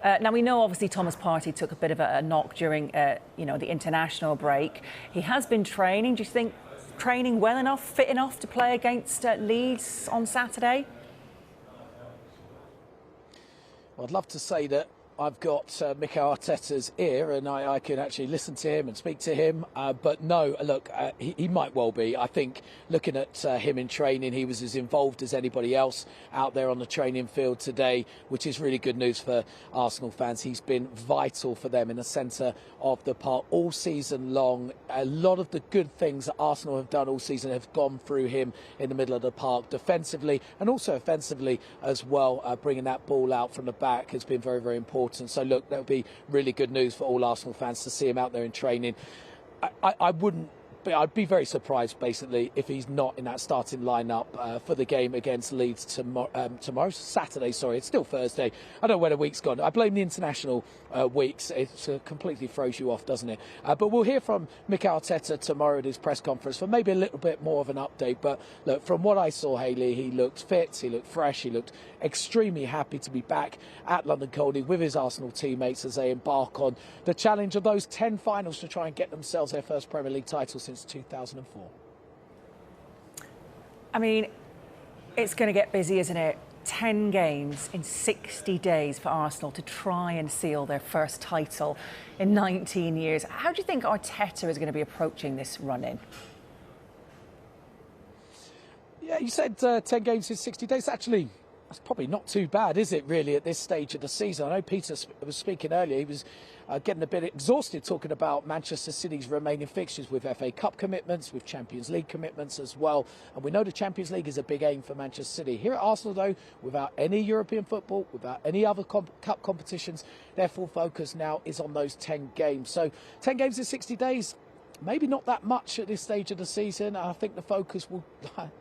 Now, we know obviously Thomas Partey took a bit of a knock during the international break. He has been training. Do you think training well enough, fit enough to play against Leeds on Saturday? Well, I'd love to say that I've got Mikel Arteta's ear and I can actually listen to him and speak to him. But no, look, he might well be. I think looking at him in training, he was as involved as anybody else out there on the training field today, which is really good news for Arsenal fans. He's been vital for them in the centre of the park all season long. A lot of the good things that Arsenal have done all season have gone through him in the middle of the park, defensively and also offensively as well. Bringing that ball out from the back has been very, very important. So, look, that would be really good news for all Arsenal fans to see him out there in training. I'd be very surprised, basically, if he's not in that starting lineup for the game against Leeds tomorrow. Saturday, sorry. It's still Thursday. I don't know where the week's gone. I blame the international weeks. It completely throws you off, doesn't it? But we'll hear from Mikel Arteta tomorrow at his press conference for maybe a little bit more of an update. But look, from what I saw, Hayley, he looked fit, he looked fresh, he looked extremely happy to be back at London Colney with his Arsenal teammates as they embark on the challenge of those 10 finals to try and get themselves their first Premier League title since 2004. I mean, it's going to get busy, isn't it? 10 games in 60 days for Arsenal to try and seal their first title in 19 years. How do you think Arteta is going to be approaching this run-in? Yeah, you said 10 games in 60 days. Actually, that's probably not too bad, is it, really, at this stage of the season? I know Peter was speaking earlier. He was getting a bit exhausted talking about Manchester City's remaining fixtures with FA Cup commitments, with Champions League commitments as well. And we know the Champions League is a big aim for Manchester City. Here at Arsenal, though, without any European football, without any other cup competitions, their full focus now is on those 10 games. So 10 games in 60 days, maybe not that much at this stage of the season. I think the focus will,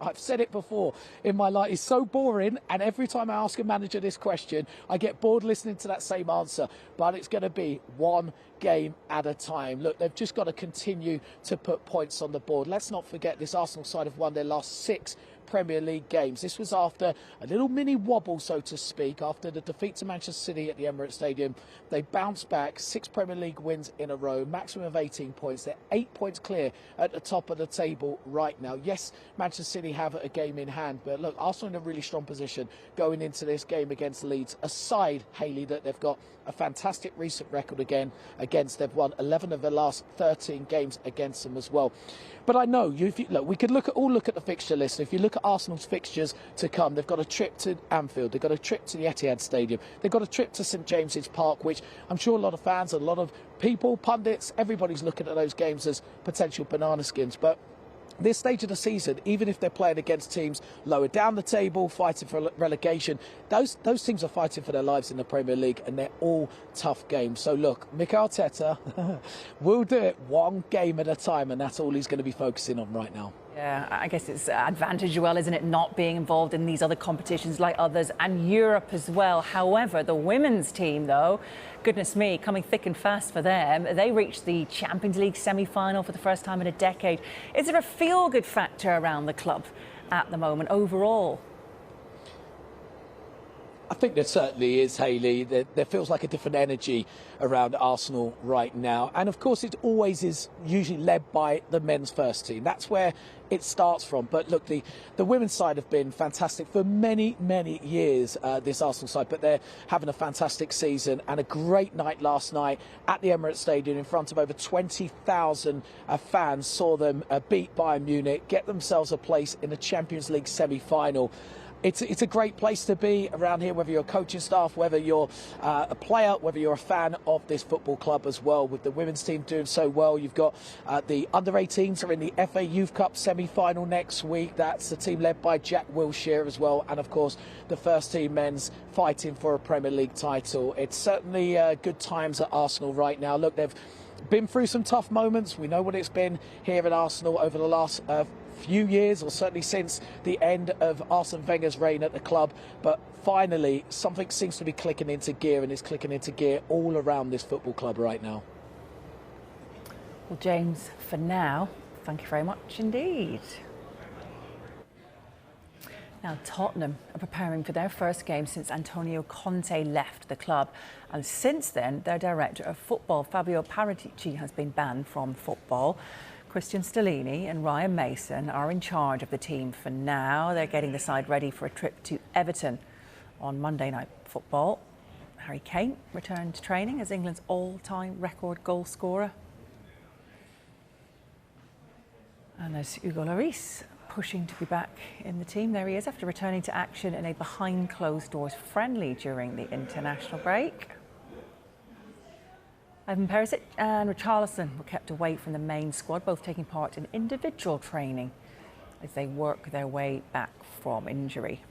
I've said it before in my life, it's so boring. And every time I ask a manager this question, I get bored listening to that same answer. But it's going to be one game at a time. Look, they've just got to continue to put points on the board. Let's not forget this Arsenal side have won their last 6 Premier League games. This was after a little mini wobble, so to speak, after the defeat to Manchester City at the Emirates Stadium. They bounced back, 6 Premier League wins in a row, maximum of 18 points. They're 8 points clear at the top of the table right now. Yes, Manchester City have a game in hand, but look, Arsenal in a really strong position going into this game against Leeds. Aside, Hayley, that they've got a fantastic recent record again against. They've won 11 of their last 13 games against them as well. But I know, look, we could look at the fixture list. If you look at Arsenal's fixtures to come, they've got a trip to Anfield, they've got a trip to the Etihad Stadium, they've got a trip to St James's Park, which I'm sure a lot of fans, a lot of people, pundits, everybody's looking at those games as potential banana skins. But this stage of the season, even if they're playing against teams lower down the table, fighting for relegation, those teams are fighting for their lives in the Premier League, and they're all tough games. So look, Mikel Arteta will do it one game at a time, and that's all he's going to be focusing on right now. Yeah, I guess it's advantage as well, isn't it, not being involved in these other competitions like others, and Europe as well. However, the women's team, though, goodness me, coming thick and fast for them. They reached the Champions League semi-final for the first time in a decade. Is there a feel-good factor around the club at the moment overall? I think there certainly is, Hayley. There feels like a different energy around Arsenal right now. And of course, it always is usually led by the men's first team. That's where it starts from. But look, the women's side have been fantastic for many, many years, this Arsenal side. But they're having a fantastic season and a great night last night at the Emirates Stadium in front of over 20,000 fans. Saw them beat Bayern Munich, get themselves a place in the Champions League semi-final. It's a great place to be around here, whether you're a coaching staff, whether you're a player, whether you're a fan of this football club as well. With the women's team doing so well, you've got the under-18s are in the FA Youth Cup semi-final next week. That's the team led by Jack Wilshere as well. And, of course, the first team men's fighting for a Premier League title. It's certainly good times at Arsenal right now. Look, they've been through some tough moments. We know what it's been here at Arsenal over the last few years, or certainly since the end of Arsene Wenger's reign at the club. But finally, something seems to be clicking into gear, and it's clicking into gear all around this football club right now. Well, James, for now, thank you very much indeed. Now, Tottenham are preparing for their first game since Antonio Conte left the club. And since then, their director of football, Fabio Paratici, has been banned from football. Christian Stellini and Ryan Mason are in charge of the team for now. They're getting the side ready for a trip to Everton on Monday Night Football. Harry Kane returned to training as England's all-time record goal scorer. And there's Hugo Lloris pushing to be back in the team. There he is after returning to action in a behind closed doors friendly during the international break. Ivan Perisic and Richarlison were kept away from the main squad, both taking part in individual training as they work their way back from injury.